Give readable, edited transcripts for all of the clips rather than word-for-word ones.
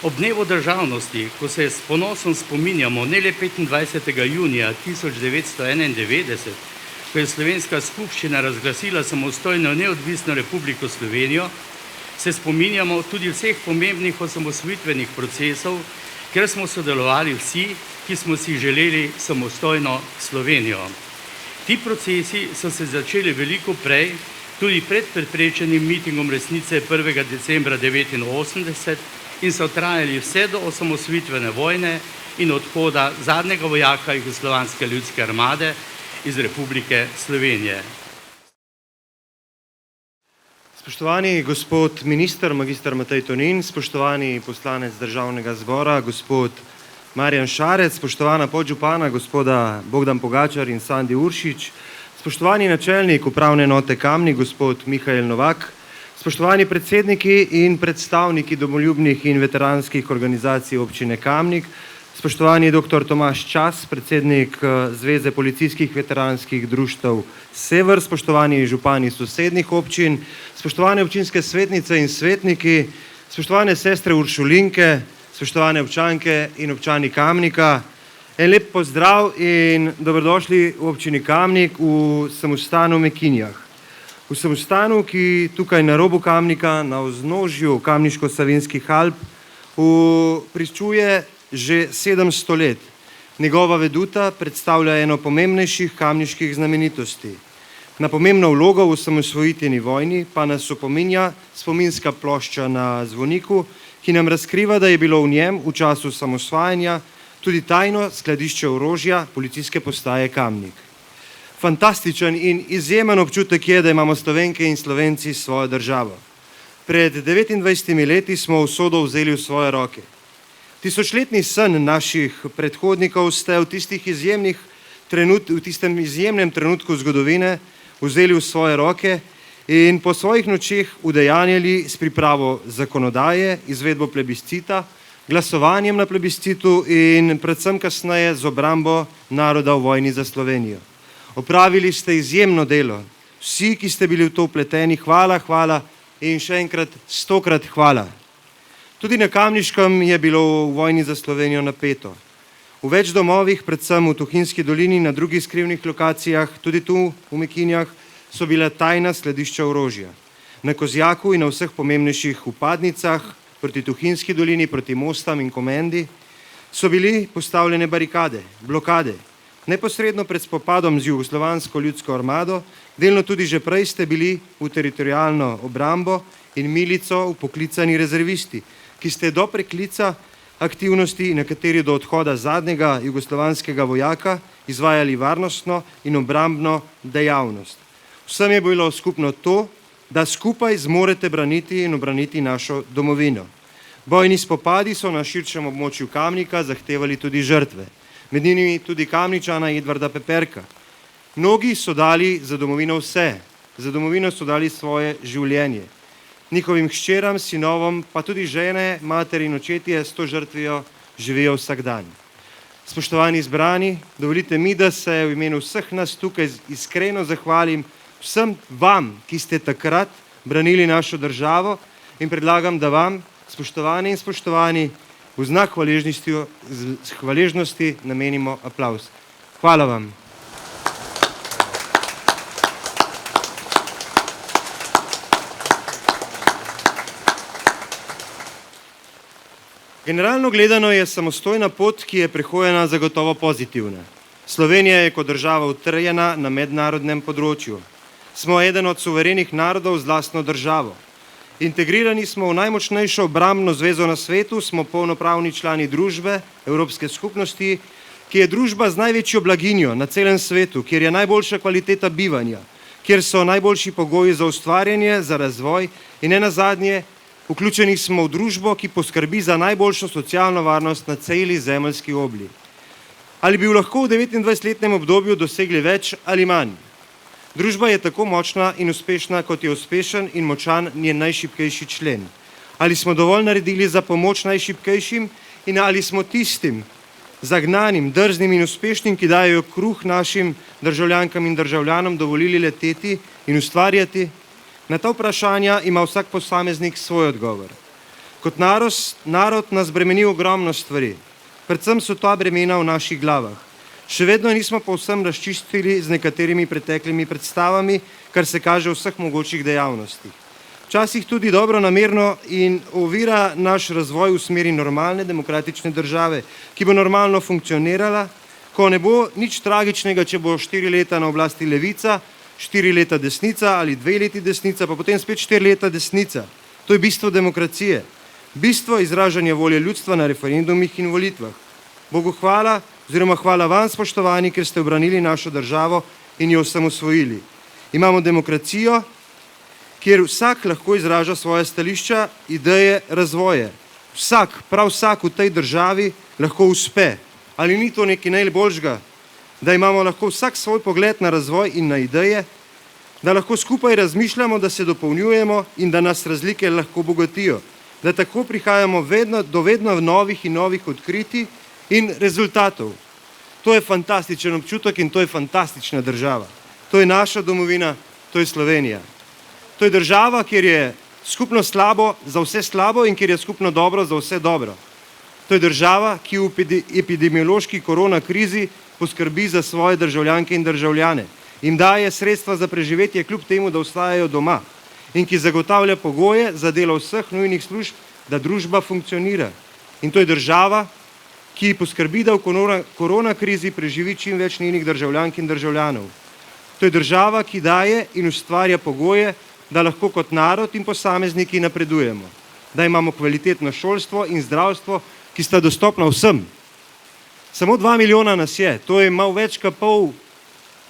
Ob dnevu državnosti, ko se s ponosom spominjamo ne le 25. junija 1991, ko je Slovenska skupščina razglasila samostojno neodvisno Republiko Slovenijo, se spominjamo tudi vseh pomembnih osamosvojitvenih procesov, ker smo sodelovali vsi, ki smo si želeli samostojno Slovenijo. Ti procesi so se začeli veliko prej, tudi pred preprečenim mitingom resnice 1. decembra 1989 in so trajali vse do osamosvojitvene vojne in odhoda zadnjega vojaka Jugoslovanske ljudske armade iz Republike Slovenije. Spoštovani gospod minister, magister Matej Tonin, spoštovani poslanec Državnega zbora, gospod Marjan Šarec, spoštovana podžupana, gospoda Bogdan Pogačar in Sandi Uršič, spoštovani načelnik upravne enote Kamnik, gospod Mihael Novak, spoštovani predsedniki in predstavniki domoljubnih in veteranskih organizacij občine Kamnik, spoštovani dr. Tomaž Čas, predsednik Zveze policijskih veteranskih društev Sever, spoštovani župani sosednjih občin, spoštovane občinske svetnice in svetniki, spoštovane sestre Uršulinke, spoštovane občanke in občani Kamnika, en lep pozdrav in dobrodošli v občini Kamnik v samostanu Mekinjah. V samostanu, ki tukaj na robu Kamnika, na vznožju Kamniško-Savinjskih Alp, pričuje že 700 let. Njegova veduta predstavlja eno pomembnejših kamniških znamenitosti. Na pomembno vlogo v osamosvojitveni vojni pa nas opominja spominska plošča na zvoniku, ki nam razkriva, da je bilo v njem v času samosvajanja tudi tajno skladišče orožja policijske postaje Kamnik. Fantastičen in izjemen občutek je, da imamo Slovenke in Slovenci svojo državo. Pred 29 leti smo usodo vzeli v svoje roke. Tisočletni sen naših predhodnikov ste v tistem izjemnem trenutku zgodovine vzeli v svoje roke in po svojih nočeh udejanjali s pripravo zakonodaje, izvedbo plebiscita, glasovanjem na plebiscitu in predvsem kasneje z obrambo naroda v vojni za Slovenijo. Opravili ste izjemno delo. Vsi, ki ste bili v to vpleteni, hvala in še enkrat 100-krat hvala. Tudi na Kamniškem je bilo v vojni za Slovenijo napeto. V več domovih, predvsem v Tuhinjski dolini, na drugih skrivnih lokacijah, tudi tu v Mekinjah, so bila tajna skladišča orožja. Na Kozjaku in na vseh pomembnejših vpadnicah proti Tuhinjski dolini, proti Mostam in Komendi so bili postavljene barikade, blokade. Neposredno pred spopadom z Jugoslovansko ljudsko armado, delno tudi že prej ste bili v teritorialno obrambo in milico vpoklicani rezervisti, ki ste do preklica aktivnosti, na kateri do odhoda zadnjega jugoslovanskega vojaka izvajali varnostno in obrambno dejavnost. Vsem je bilo skupno to, da skupaj zmorete braniti in obraniti našo domovino. Bojni spopadi so na širšem območju Kamnika zahtevali tudi žrtve. Med njimi tudi Kamničana Edvarda Peperka. Mnogi so dali za domovino vse, za domovino so dali svoje življenje. Njihovim hčeram, sinovom, pa tudi žene, materi in očetje s to žrtvijo živijo vsak dan. Spoštovani zbrani, dovolite mi, da se v imenu vseh nas tukaj iskreno zahvalim vsem vam, ki ste takrat branili našo državo in predlagam, da vam, spoštovani in spoštovani, v znak hvaležnosti namenimo aplavz. Hvala vam. Generalno gledano je samostojna pot, ki je prehojena, zagotovo pozitivna. Slovenija je kot država utrjena na mednarodnem področju. Smo eden od suverenih narodov z lastno državo. Integrirani smo v najmočnejšo obrambno zvezo na svetu, smo polnopravni člani družbe, Evropske skupnosti, ki je družba z največjo blaginjo na celem svetu, kjer je najboljša kvaliteta bivanja, kjer so najboljši pogoji za ustvarjanje, za razvoj in nenazadnje, vključeni smo v družbo, ki poskrbi za najboljšo socialno varnost na celi zemeljski obli. Ali bi lahko v 29-letnem obdobju dosegli več ali manj? Družba je tako močna in uspešna, kot je uspešen in močan njen najšibkejši člen. Ali smo dovolj naredili za pomoč najšibkejšim in ali smo tistim zagnanim, drznim in uspešnim, ki dajejo kruh našim državljankam in državljanom, dovolili leteti in ustvarjati? Na ta vprašanja ima vsak posameznik svoj odgovor. Kot narod nas bremeni ogromno stvari. Predvsem so ta bremena v naših glavah. Še vedno nismo povsem razčistili z nekaterimi preteklimi predstavami, kar se kaže v vseh mogočih dejavnostih. Včasih tudi dobro namerno in ovira naš razvoj v smeri normalne demokratične države, ki bo normalno funkcionirala, ko ne bo nič tragičnega, če bo 4 leta na oblasti levica, 4 leta desnica ali 2 leti desnica, pa potem spet 4 leta desnica. To je bistvo demokracije, bistvo izražanja volje ljudstva na referendumih in volitvah. Bogu hvala, oziroma hvala vam, spoštovani, ker ste obranili našo državo in jo osamosvojili. Imamo demokracijo, kjer vsak lahko izraža svoje stališča, ideje, razvoje. Vsak, prav vsak v tej državi lahko uspe. Ali ni to nekaj najboljšega, da imamo lahko vsak svoj pogled na razvoj in na ideje, da lahko skupaj razmišljamo, da se dopolnjujemo in da nas razlike lahko bogatijo, da tako prihajamo do vedno novih in novih odkritij in rezultatov. To je fantastičen občutek in to je fantastična država. To je naša domovina, to je Slovenija. To je država, kjer je skupno slabo za vse slabo in kjer je skupno dobro za vse dobro. To je država, ki v epidemiološki korona krizi poskrbi za svoje državljanke in državljane, jim daje sredstva za preživetje kljub temu, da ostajajo doma in ki zagotavlja pogoje za delo vseh nujnih služb, da družba funkcionira. In to je država, ki poskrbi, da v korona krizi preživi čim več njenih državljank in državljanov. To je država, ki daje in ustvarja pogoje, da lahko kot narod in posamezniki napredujemo, da imamo kvalitetno šolstvo in zdravstvo, ki sta dostopna vsem. Samo 2 milijona nas je, to je malo več kot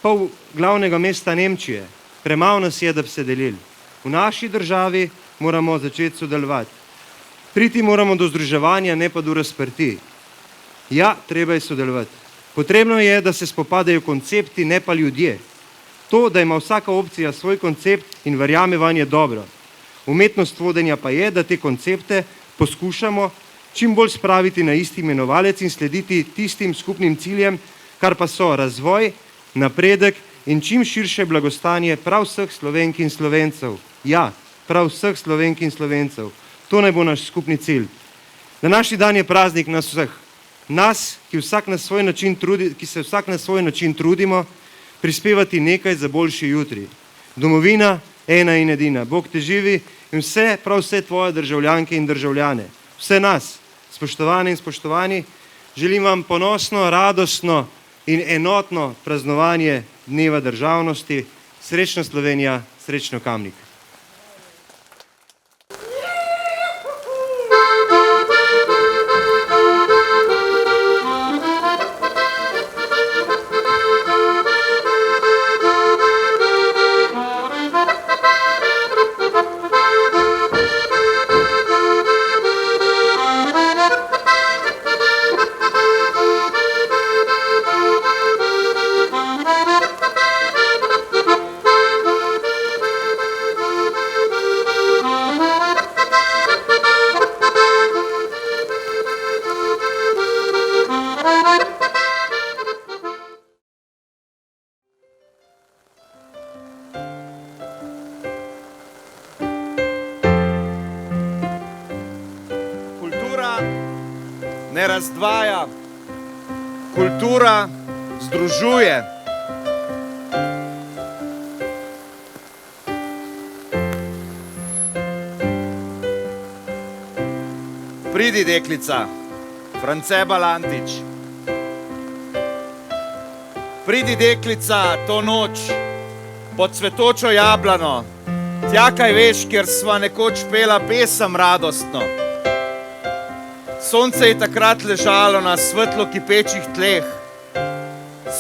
pol glavnega mesta Nemčije. Premalo nas je, da bi se delili. V naši državi moramo začeti sodelovati. Priti moramo do združevanja, ne pa do razprtij. Ja, treba je sodelovati. Potrebno je, da se spopadajo koncepti, ne pa ljudje. To, da ima vsaka opcija svoj koncept in verjame vanje dobro. Umetnost vodenja pa je, da te koncepte poskušamo čim bolj spraviti na isti imenovalec in slediti tistim skupnim ciljem, kar pa so razvoj, napredek in čim širše blagostanje prav vseh Slovenk in Slovencev. Ja, prav vseh Slovenk in Slovencev. To naj bo naš skupni cilj. Današnji dan je praznik nas vseh. Nas, ki se vsak na svoj način trudimo, prispevati nekaj za boljši jutri. Domovina, ena in edina. Bog te živi in prav vse tvoje državljanke in državljane. Vse nas, spoštovane in spoštovani, želim vam ponosno, radostno in enotno praznovanje Dneva državnosti. Srečno Slovenija, srečno Kamnik. Ne razdvaja, kultura združuje. Pridi, deklica, France Balantič. Pridi, deklica, to noč, pod cvetočo jablano, tja kaj veš, kjer sva nekoč pela pesem radostno. Sonce je takrat ležalo na svetlo kipečih tleh.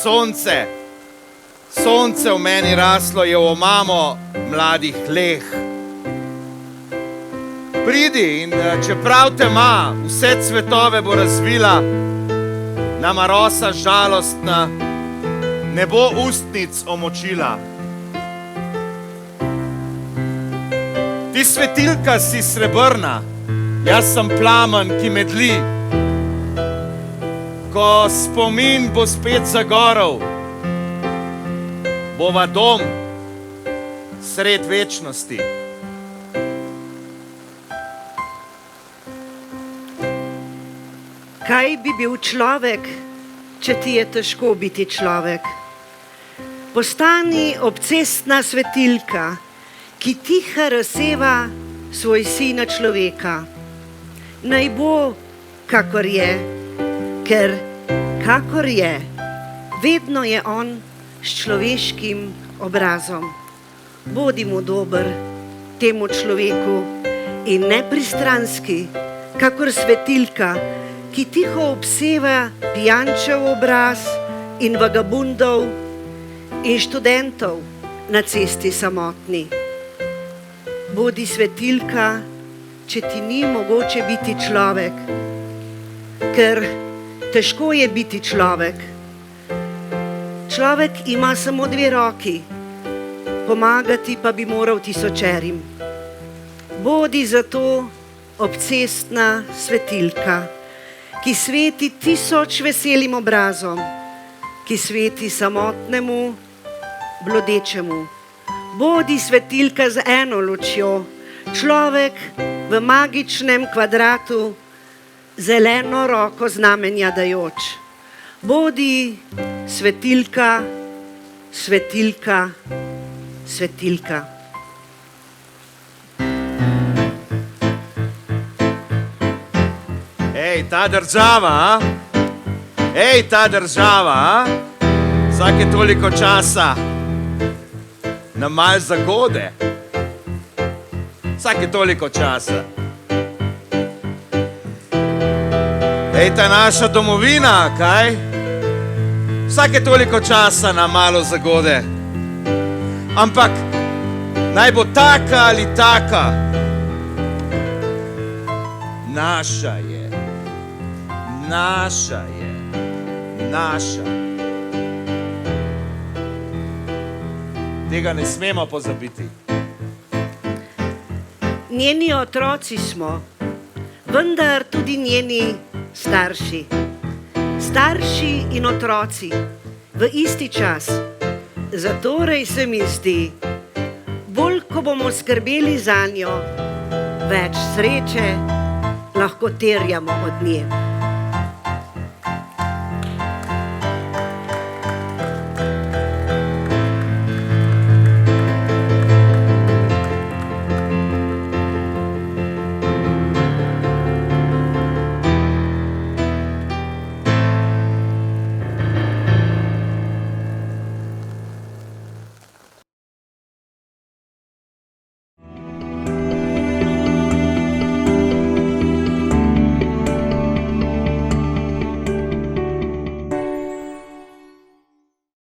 Sonce v meni raslo je v omamo mladih leh. Pridi in čeprav tema vse cvetove bo razvila, nama rosa žalostna ne bo ustnic omočila. Ti svetilka si srebrna, jaz sem plamen, ki medli. Ko spomin bo spet zagorel, bova dom sred večnosti. Kaj bi bil človek, če ti je težko biti človek? Postani obcestna svetilka, ki tiho razseva svoj sin na človeka. Naj bo, kakor je, ker kakor je, vedno je on s človeškim obrazom. Bodi mu dober temu človeku in nepristranski, kakor svetilka, ki tiho obseva pijančev obraz in vagabundov in študentov na cesti samotni. Bodi svetilka, če ti ni mogoče biti človek, ker težko je biti človek. Človek ima samo 2 roki, pomagati pa bi moral tisočerim. Bodi zato obcestna svetilka, ki sveti 1000 veselim obrazom, ki sveti samotnemu, blodečemu. Bodi svetilka z eno lučjo, človek v magičnem kvadratu, zeleno roko znamenja dajoč. Bodi svetilka, svetilka, svetilka. Ej, ta država, vsake toliko časa nam mal zagode. Vsake toliko časa. Ej, ta naša domovina, kaj? Vsake toliko časa nam malo zagode. Ampak naj bo taka ali taka, naša je. Naša je, naša. Tega ne smemo pozabiti. Njeni otroci smo, vendar tudi njeni starši. Starši in otroci v isti čas. Zatorej se mi zdi, bolj ko bomo skrbeli zanjo, več sreče lahko terjamo od nje.